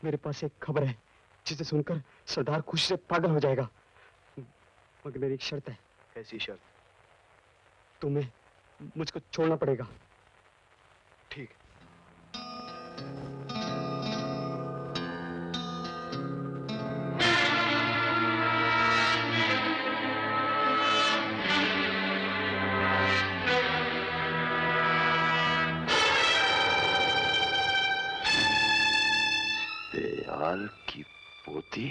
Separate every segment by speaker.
Speaker 1: मेरे पास एक खबर है जिसे सुनकर सरदार खुशी से पागल हो जाएगा। मगर मेरी एक शर्त है।
Speaker 2: कैसी शर्त?
Speaker 1: तुम्हें मुझको छोड़ना पड़ेगा।
Speaker 2: ठीक।
Speaker 3: दयाल की पोती?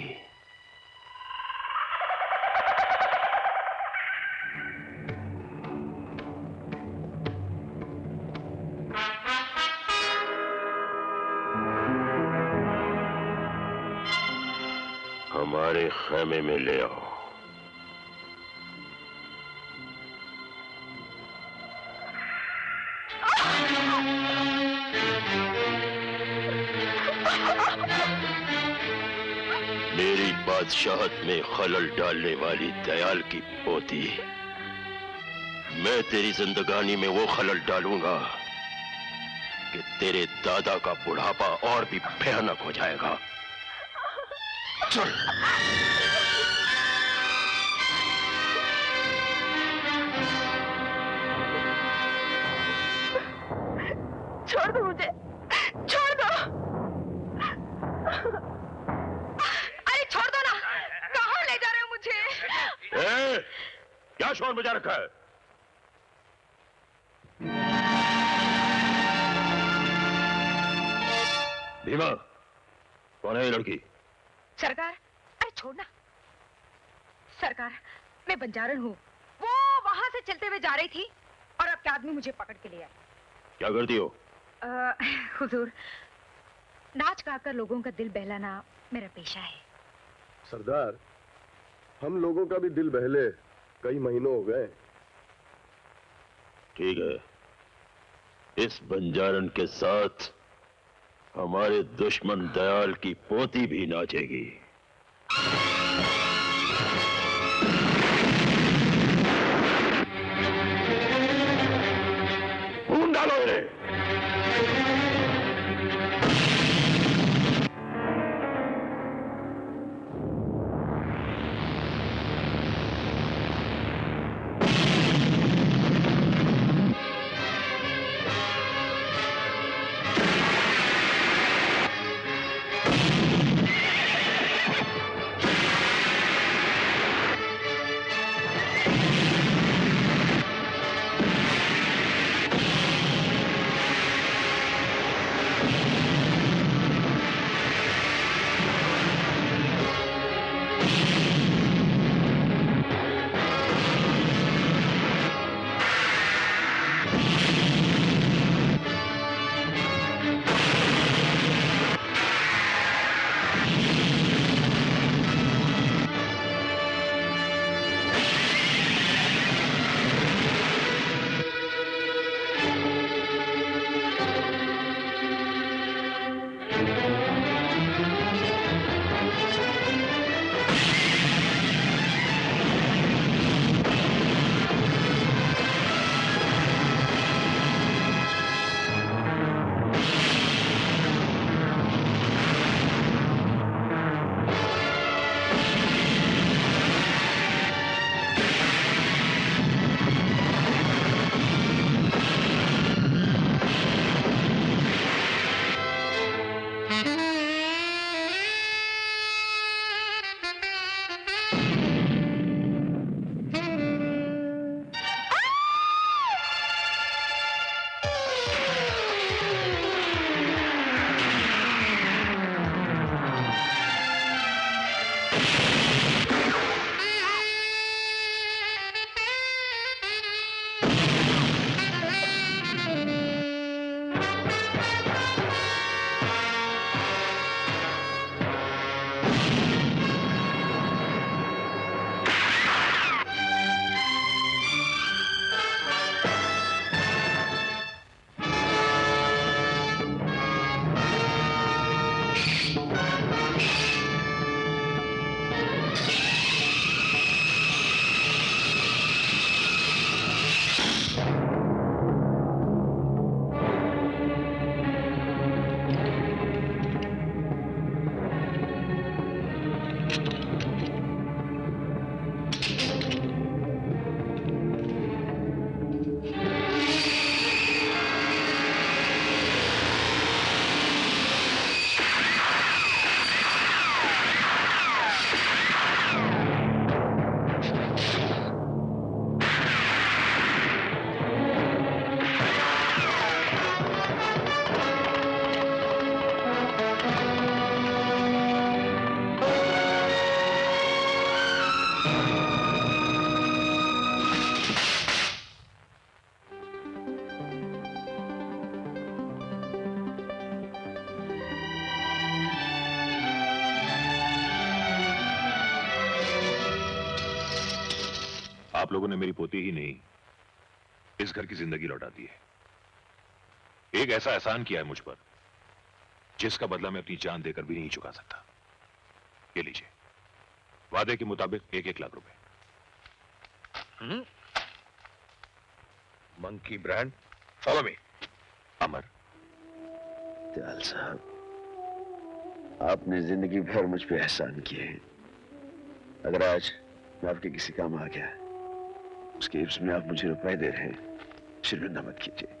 Speaker 3: हमारे खेमे में ले आओ। मेरी बादशाहत में खलल डालने वाली दयाल की पोती, मैं तेरी जिंदगानी में वो खलल डालूंगा कि तेरे दादा का बुढ़ापा और भी भयानक हो जाएगा। चल।
Speaker 4: छोड़ दो मुझे, छोड़ दो। अरे छोड़ दो ना, कहाँ ले जा रहे हो मुझे?
Speaker 3: क्या शोर मचा रखा है? भीमा, कौन है ये लड़की?
Speaker 4: सरकार, अरे छोड़ना। सरकार, मैं बंजारन हूँ। वो वहां से चलते हुए जा रही थी और आपके आदमी मुझे पकड़ के ले आए।
Speaker 3: क्या करती हो?
Speaker 4: हुजूर, नाच गाकर लोगों का दिल बहलाना मेरा पेशा है।
Speaker 5: सरदार, हम लोगों का भी दिल बहले कई महीनों हो गए।
Speaker 3: ठीक है, इस बंजारन के साथ हमारे दुश्मन दयाल की पोती भी नाचेगी। खून डालो इन्हें।
Speaker 6: आप लोगों ने मेरी पोती ही नहीं, इस घर की जिंदगी लौटा दी है। एक ऐसा एहसान किया है मुझ पर जिसका बदला मैं अपनी जान देकर भी नहीं चुका सकता। ये लीजिए, वादे के मुताबिक 1-1 लाख रुपए।
Speaker 2: Monkey brand, follow me.
Speaker 6: Amar,
Speaker 7: Dayal साहब, आपने जिंदगी भर मुझ पे एहसान किए हैं। अगर आज मैं आपके किसी काम आ गया, उसके एवज में आप मुझे रुपए दे रहे हैं, शर्मिंदा मत कीजिए।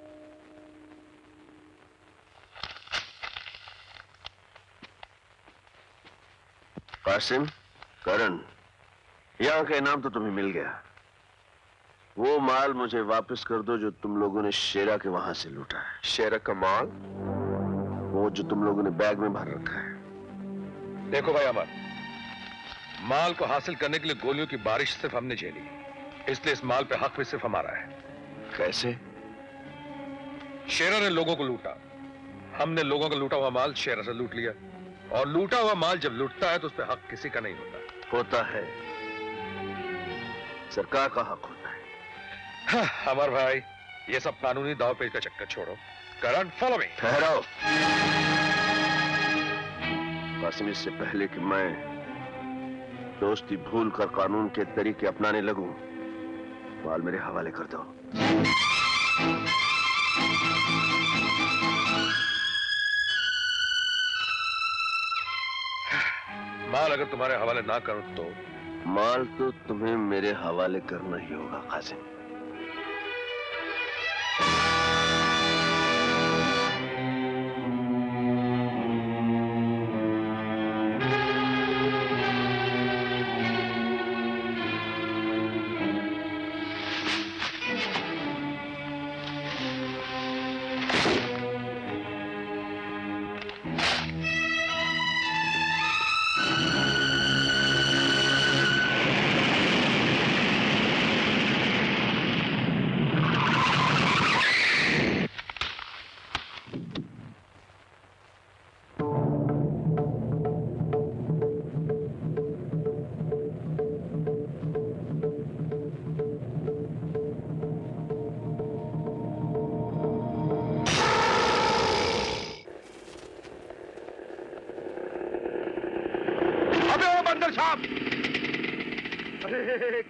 Speaker 7: कासिम, करण, यहाँ का इनाम तो तुम्हें मिल गया। वो माल मुझे वापस कर दो जो तुम लोगों ने शेरा के वहां से लूटा है।
Speaker 2: शेरा का माल?
Speaker 7: वो जो तुम लोगों ने बैग में भर रखा है।
Speaker 2: देखो भाई अमर, माल को हासिल करने के लिए गोलियों की बारिश सिर्फ हमने झेली, इसलिए इस माल पे हक भी सिर्फ हमारा है।
Speaker 7: कैसे?
Speaker 2: शेरा ने लोगों को लूटा, हमने लोगों का लूटा हुआ माल शेरा से लूट लिया। और लूटा हुआ माल जब लूटता है तो उस पे हक किसी का नहीं
Speaker 7: होता है, सरकार का हक होता है।
Speaker 2: हाँ, अमर भाई, ये सब कानूनी दाव पेच का चक्कर छोड़ो। करण, फॉलो मी।
Speaker 7: ठहराओ कासिम, इससे पहले कि मैं दोस्ती भूल कर कानून के तरीके अपनाने लगूं, माल मेरे हवाले कर दो।
Speaker 2: माल अगर तुम्हारे हवाले ना करूं तो?
Speaker 7: माल तो तुम्हें मेरे हवाले करना ही होगा कासिम।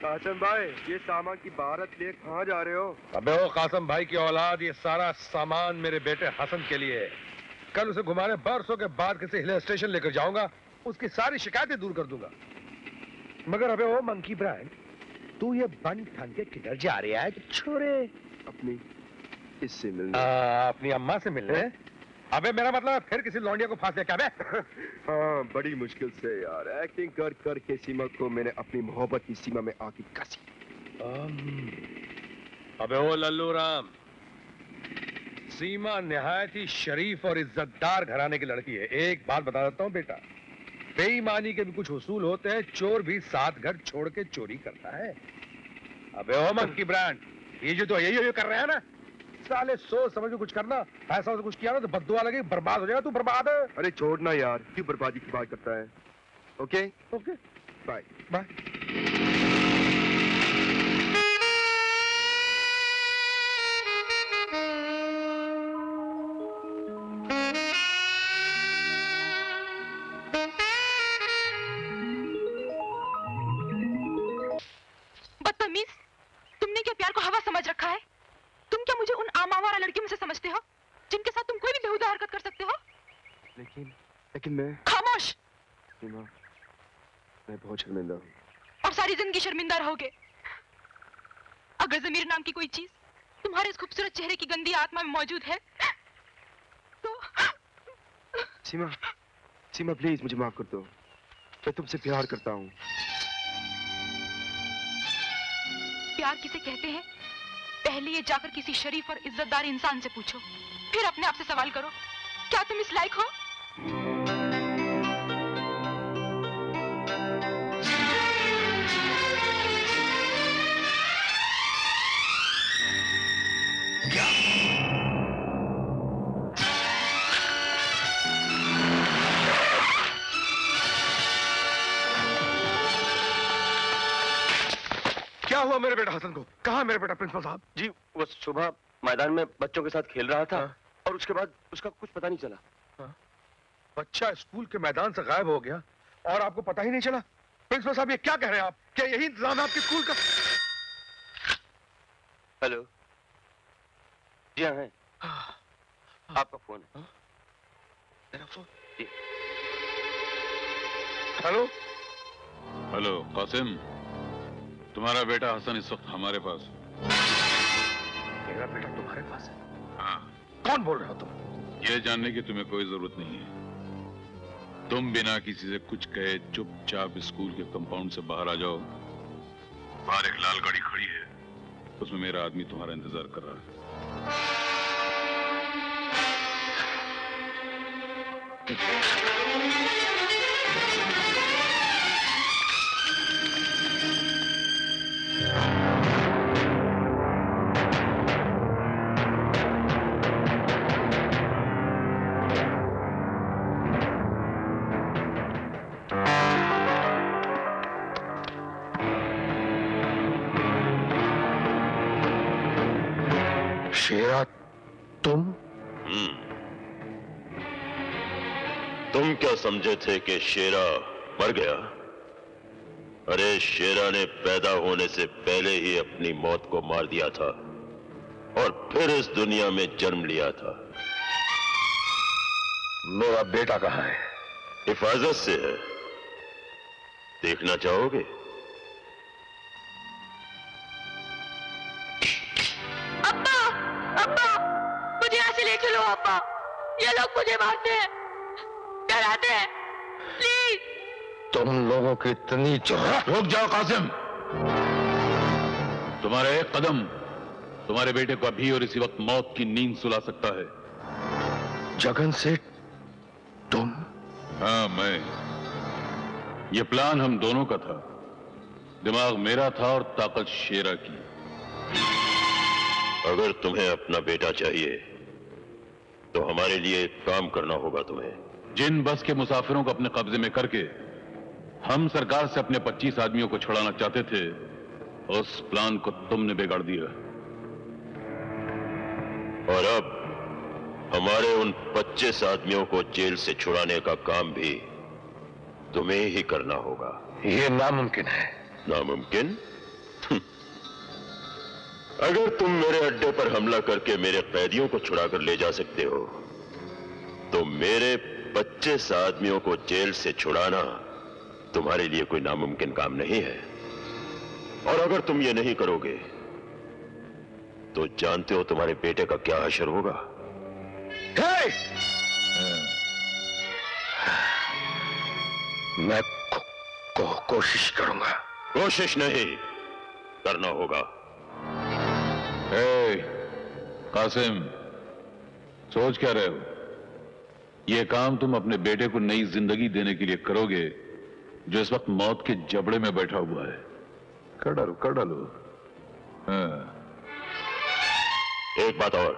Speaker 5: कासिम भाई, ये सामान की बारात लिए कहाँ जा रहे हो?
Speaker 2: अबे ओ कासिम भाई की औलाद, ये सारा सामान मेरे बेटे हसन के लिए है। कल उसे घुमाने बरसों के बाद किसी हिल स्टेशन लेकर जाऊंगा, उसकी सारी शिकायतें दूर कर दूंगा। मगर अबे ओ मंकी ब्रांड, तू ये बन ठन के किधर जा रहा है छोरे?
Speaker 5: अपनी इससे मिलने।
Speaker 2: अपनी अम्मा से मिलने? अबे मेरा मतलब फिर किसी लौंडिया को फांस दिया क्या बे?
Speaker 5: हाँ, बड़ी मुश्किल से यार, एक्टिंग कर कर के सीमा को मैंने अपनी मोहब्बत की सीमा में आके कसी।
Speaker 2: अबे ओ लल्लू राम, सीमा निहायत ही शरीफ और इज्जतदार घराने की लड़की है। एक बात बता देता हूँ बेटा, बेईमानी के भी कुछ उसूल होते हैं, चोर भी 7 घर छोड़ के चोरी करता है। अबे ओ मंकी ब्रांड, ये जो तो यही कर रहे हैं ना, साले सोच समझ के कुछ करना, ऐसा कुछ किया ना तो बद्दुआ लगे, बर्बाद हो जाएगा तू, बर्बाद है।
Speaker 5: अरे छोड़ना यार, क्यों बर्बादी की बात करता है? Okay
Speaker 2: okay,
Speaker 5: bye
Speaker 2: bye.
Speaker 4: बदतमीज, तुमने क्या प्यार को हवा समझ रखा है? तुम क्या मुझे उन आम आवारा लड़कियों में से समझते हो जिनके साथ तुम कोई भी बेहुदा हरकत कर सकते हो?
Speaker 5: लेकिन मैं।
Speaker 4: खामोश।
Speaker 5: सीमा, मैं बहुत शर्मिंदा हूँ।
Speaker 4: और सारी जिंदगी शर्मिंदा रहोगे। अगर ज़मीर नाम की कोई चीज तुम्हारे इस खूबसूरत चेहरे की गंदी आत्मा में मौजूद है तो।
Speaker 5: सीमा प्लीज मुझे माफ कर दो, मैं तुमसे प्यार करता हूँ।
Speaker 4: प्यार किसे कहते हैं, पहले ये जाकर किसी शरीफ और इज्जतदार इंसान से पूछो, फिर अपने आप से सवाल करो, क्या तुम इस लायक हो?
Speaker 2: हुआ हुआ मेरे बेटा हसन को? कहाँ मेरे बेटा प्रिंसिपल साहब?
Speaker 1: जी वो सुबह मैदान में बच्चों के साथ खेल रहा था और उसके बाद उसका कुछ पता नहीं चला।
Speaker 2: बच्चा स्कूल के मैदान से गायब हो गया और आपको पता ही नहीं चला? प्रिंसिपल साहब ये क्या कह रहे हैं आप? क्या यही इंतजाम है आपके स्कूल का?
Speaker 1: हेलो जी हाँ है आपका फोन है।
Speaker 2: मेरा फोन?
Speaker 1: जी।
Speaker 2: हेलो
Speaker 6: हेलो कासिम, तुम्हारा बेटा हसन इस वक्त हमारे पास है।
Speaker 2: मेरा बेटा तुम्हारे पास है?
Speaker 6: हाँ।
Speaker 2: कौन बोल रहे हो तुम?
Speaker 6: यह जानने की तुम्हें कोई जरूरत नहीं है। तुम बिना किसी से कुछ कहे चुपचाप स्कूल के कंपाउंड से बाहर आ जाओ। बाहर एक लाल गाड़ी खड़ी है, उसमें मेरा आदमी तुम्हारा इंतजार कर रहा है।
Speaker 1: शेरा तुम?
Speaker 3: तुम क्या समझे थे कि शेरा मर गया? अरे शेरा ने पैदा होने से पहले ही अपनी मौत को मार दिया था और फिर इस दुनिया में जन्म लिया था।
Speaker 5: मेरा बेटा कहाँ है?
Speaker 3: हिफाजत से है, देखना चाहोगे?
Speaker 4: अब्बा, अब्बा, मुझे यहाँ से ले चलो अब्बा। ये लोग मुझे मारते हैं, डराते हैं, प्लीज।
Speaker 5: तुम लोगों की इतनी जुर्रत!
Speaker 6: रुक जाओ कासिम, तुम्हारा एक कदम तुम्हारे बेटे को अभी और इसी वक्त मौत की नींद सुला सकता है।
Speaker 5: जगन सेठ तुम?
Speaker 6: हाँ मैं। ये प्लान हम दोनों का था। दिमाग मेरा था और ताकत शेरा की।
Speaker 3: अगर तुम्हें अपना बेटा चाहिए तो हमारे लिए एक काम करना होगा तुम्हें।
Speaker 6: जिन बस के मुसाफिरों को अपने कब्जे में करके हम सरकार से अपने 25 आदमियों को छुड़ाना चाहते थे, उस प्लान को तुमने बिगाड़ दिया।
Speaker 3: और अब हमारे उन 25 आदमियों को जेल से छुड़ाने का काम भी तुम्हें ही करना होगा।
Speaker 5: ये नामुमकिन है।
Speaker 3: नामुमकिन? अगर तुम मेरे अड्डे पर हमला करके मेरे कैदियों को छुड़ाकर ले जा सकते हो तो मेरे 25 आदमियों को जेल से छुड़ाना तुम्हारे लिए कोई नामुमकिन काम नहीं है। और अगर तुम ये नहीं करोगे तो जानते हो तुम्हारे बेटे का क्या हशर होगा?
Speaker 5: मैं कोशिश करूंगा।
Speaker 3: कोशिश नहीं करना होगा।
Speaker 6: कासिम, सोच क्या रहे हो? यह काम तुम अपने बेटे को नई जिंदगी देने के लिए करोगे जो इस वक्त मौत के जबड़े में बैठा हुआ है। कर डालो, कर डालो। हाँ।
Speaker 3: एक बात और,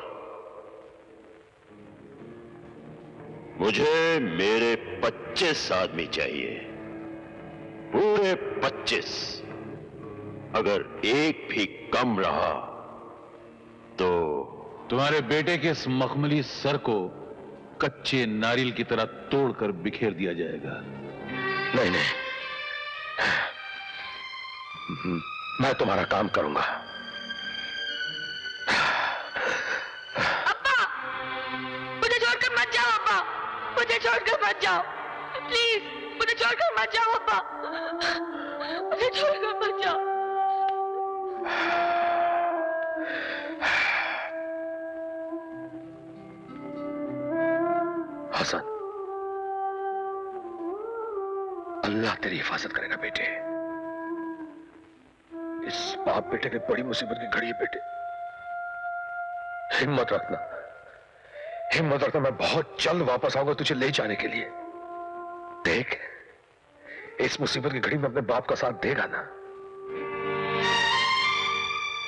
Speaker 3: मुझे मेरे 25 आदमी चाहिए, पूरे 25। अगर एक भी कम रहा तो
Speaker 6: तुम्हारे बेटे के इस मखमली सर को कच्चे नारियल की तरह तोड़कर बिखेर दिया जाएगा।
Speaker 5: नहीं नहीं, मैं तुम्हारा काम करूंगा।
Speaker 4: अब्बा, मुझे छोड़कर मत जाओ अब्बा, मुझे छोड़कर मत जाओ, प्लीज मुझे छोड़कर मत जाओ अब्बा, मुझे छोड़कर मत जाओ।
Speaker 5: हसन, अल्लाह तेरी हिफाजत करेगा बेटे। इस बाप बेटे की बड़ी मुसीबत की घड़ी है बेटे। हिम्मत रखना, हिम्मत रखना। मैं बहुत जल्द वापस आऊंगा तुझे ले जाने के लिए। देख, इस मुसीबत की घड़ी में अपने बाप का साथ देगा ना?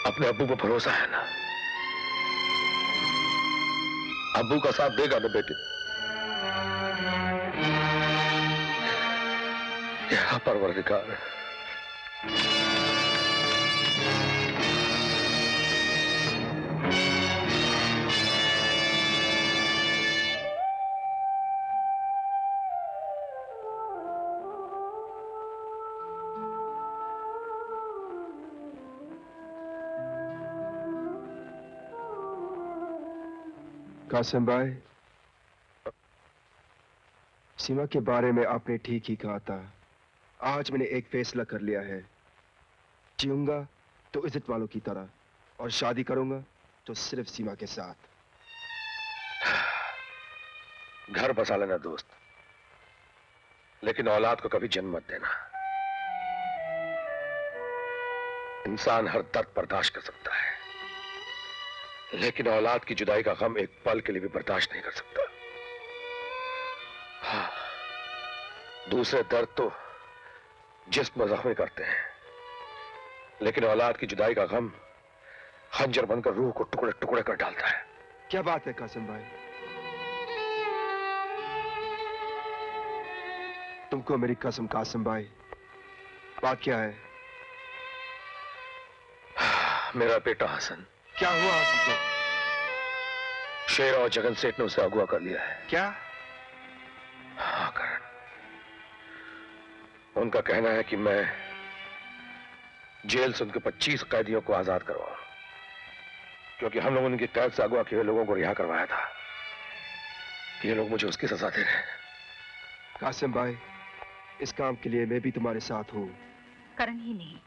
Speaker 5: अपने अब्बू को भरोसा है ना? अब्बू का साथ देगा ना बेटे? या परवरदिगार,
Speaker 8: कासिम भाई, सीमा के बारे में आपने ठीक ही कहा था। आज मैंने एक फैसला कर लिया है। जीऊंगा तो इज्जत वालों की तरह, और शादी करूंगा तो सिर्फ सीमा के साथ।
Speaker 5: घर बसा लेना दोस्त, लेकिन औलाद को कभी जन्म मत देना। इंसान हर दर्द बर्दाश्त कर सकता है, लेकिन औलाद की जुदाई का गम एक पल के लिए भी बर्दाश्त नहीं कर सकता। हाँ, दूसरे दर्द तो जिस्म में जख्मी करते हैं, लेकिन औलाद की जुदाई का गम खंजर बनकर रूह को टुकड़े टुकड़े कर डालता है।
Speaker 8: क्या बात है कासिम भाई, तुमको मेरी कसम कासिम भाई, बात क्या है?
Speaker 5: मेरा बेटा हसन।
Speaker 8: क्या हुआ हसन को?
Speaker 5: शेर और जगन सेठ ने उसे अगवा कर लिया है।
Speaker 8: क्या?
Speaker 5: हाँ करण, उनका कहना है कि मैं जेल से उनके 25 कैदियों को आजाद करवाऊं, क्योंकि हम लोगों ने उनकी कैद से अगवा किए लोगों को रिहा करवाया था। ये लोग मुझे उसकी सजा दे रहे हैं।
Speaker 8: कासिम भाई, इस काम के लिए मैं भी तुम्हारे साथ हूँ।
Speaker 4: करण ही नहीं,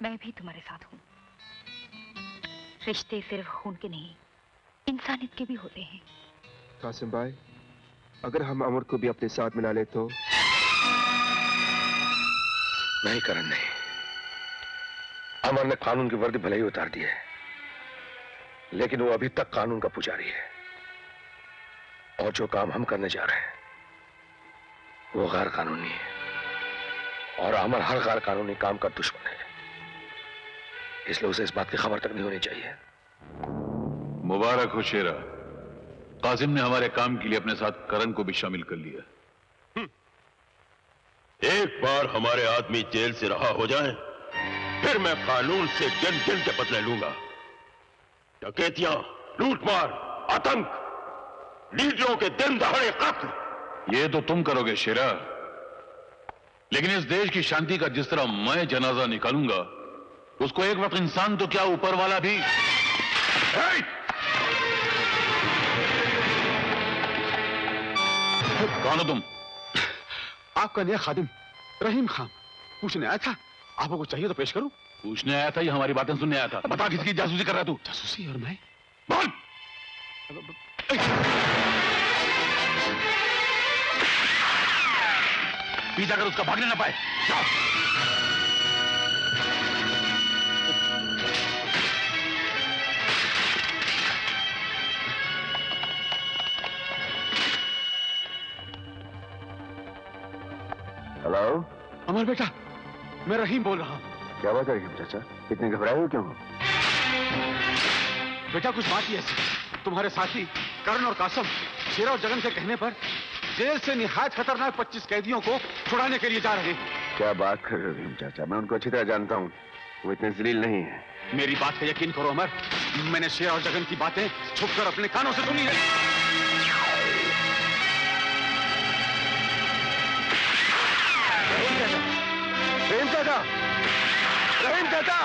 Speaker 4: मैं भी तुम्हारे साथ हूँ। रिश्ते सिर्फ खून के नहीं, इंसानियत के भी होते हैं।
Speaker 8: कासिम भाई, अगर हम अमर को भी अपने साथ मिला ले तो?
Speaker 5: नहीं करण, नहीं। अमर ने कानून की वर्दी भले ही उतार दी है, लेकिन वो अभी तक कानून का पुजारी है। और जो काम हम करने जा रहे हैं वो गैर कानूनी है, और अमर हर गैर कानूनी काम का दुश्मन है। इसलिए उसे इस बात की खबर तक नहीं होनी चाहिए।
Speaker 6: मुबारक हो शेरा, कासिम ने हमारे काम के लिए अपने साथ करण को भी शामिल कर लिया।
Speaker 3: एक बार हमारे आदमी जेल से रहा हो जाए, फिर मैं कानून से गिन गिन के बदले लूंगा। डकैतियां, लूटमार, आतंक, लीडरों के दिन दहाड़े कत्ल,
Speaker 6: ये तो तुम करोगे शेरा, लेकिन इस देश की शांति का जिस तरह मैं जनाजा निकालूंगा, उसको एक वक्त इंसान तो क्या ऊपर वाला भी। कौन हो तुम?
Speaker 1: आपका नया खादिम रहीम खान पूछने आया था। आपको कुछ चाहिए तो पेश करूं?
Speaker 6: पूछने आया था या हमारी बातें सुनने आया था? बता, किसकी जासूसी कर रहा तू?
Speaker 1: जासूसी? और मैं?
Speaker 6: बोल। पीछा कर उसका भागने ना पाए। जाओ।
Speaker 7: हेलो
Speaker 1: अमर बेटा, मैं रहीम बोल रहा हूँ।
Speaker 7: क्या बात है रहीम चाचा, इतने घबराए हो क्यों?
Speaker 1: बेटा कुछ बात ही ऐसी, तुम्हारे साथी करण और कासम शेरा और जगन के कहने पर जेल से निहायत खतरनाक 25 कैदियों को छुड़ाने के लिए जा रहे हैं।
Speaker 7: क्या बात कर रहे हो रहीम चाचा, मैं उनको अच्छी तरह जानता हूँ, वो इतने जलील नहीं है।
Speaker 1: मेरी बात का यकीन करो अमर, मैंने शेरा और जगन की बातें छुपकर अपने कानों से सुनी है।
Speaker 7: रहीम चाचा, रहीम चाचा,